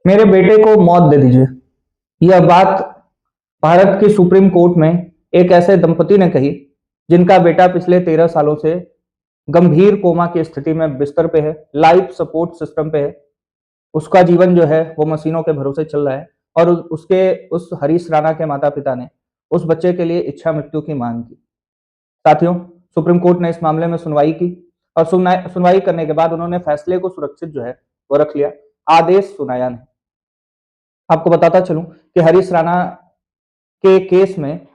मेरे बेटे को मौत दे दीजिए। यह बात भारत की सुप्रीम कोर्ट में एक ऐसे दंपति ने कही जिनका बेटा पिछले 13 सालों से गंभीर कोमा की स्थिति में बिस्तर पे है, लाइफ सपोर्ट सिस्टम पे है। उसका जीवन जो है वो मशीनों के भरोसे चल रहा है और उसके उस हरीश राणा के माता पिता ने उस बच्चे के लिए इच्छा मृत्यु की मांग की। साथियों, सुप्रीम कोर्ट ने इस मामले में सुनवाई की और सुनवाई करने के बाद उन्होंने फैसले को सुरक्षित जो है वो रख लिया। आदेश सुनाया नहीं। आपको बताता चलूं कि हरीश राणा के केस में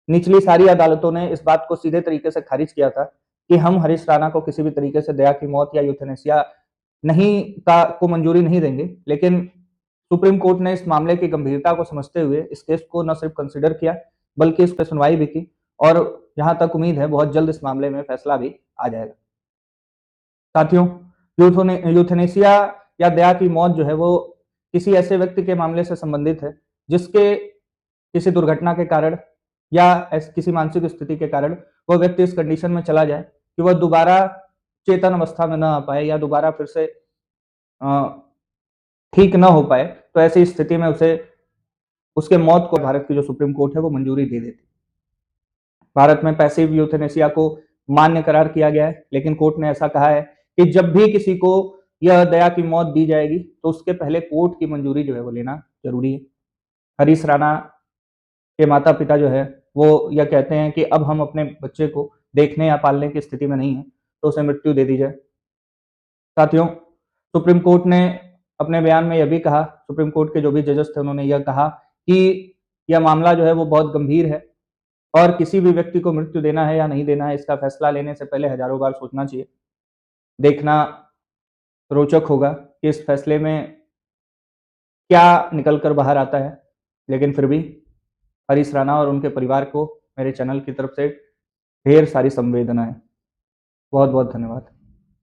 निचली सारी अदालतों ने इस बात को सीधे तरीके से खारिज किया था कि हम हरीश राणा को किसी भी तरीके से दया की मौत या यूथेनेसिया नहीं का को मंजूरी नहीं देंगे। लेकिन सुप्रीम कोर्ट ने इस मामले की गंभीरता को समझते हुए इस केस को न सिर्फ कंसिडर किया बल्कि इस पर सुनवाई भी की और जहां तक उम्मीद है बहुत जल्द इस मामले में फैसला भी आ जाएगा। साथियों, यूथेनेसिया या दया की मौत जो है वो किसी ऐसे व्यक्ति के मामले से संबंधित है जिसके किसी दुर्घटना के कारण या किसी मानसिक स्थिति के कारण वह व्यक्ति इस कंडीशन में चला जाए कि वह दोबारा चेतन अवस्था में ना आ पाए या दोबारा फिर से ठीक ना हो पाए, तो ऐसी स्थिति में उसे उसके मौत को भारत की जो सुप्रीम कोर्ट है वो मंजूरी दे देती। भारत में पैसिव यूथेनेसिया को मान्य करार किया गया है, लेकिन कोर्ट ने ऐसा कहा है कि जब भी किसी को यह दया की मौत दी जाएगी तो उसके पहले कोर्ट की मंजूरी जो है वो लेना जरूरी है। हरीश राणा के माता पिता जो है वो यह कहते हैं कि अब हम अपने बच्चे को देखने या पालने की स्थिति में नहीं है, तो उसे मृत्यु दे दी जाए। साथियों, सुप्रीम कोर्ट ने अपने बयान में यह भी कहा, सुप्रीम कोर्ट के जो भी जजेस थे उन्होंने यह कहा कि यह मामला जो है वो बहुत गंभीर है और किसी भी व्यक्ति को मृत्यु देना है या नहीं देना है इसका फैसला लेने से पहले हजारों बार सोचना चाहिए। देखना रोचक होगा कि इस फैसले में क्या निकल कर बाहर आता है। लेकिन फिर भी हरीश राणा और उनके परिवार को मेरे चैनल की तरफ से ढेर सारी संवेदनाएं। बहुत बहुत धन्यवाद।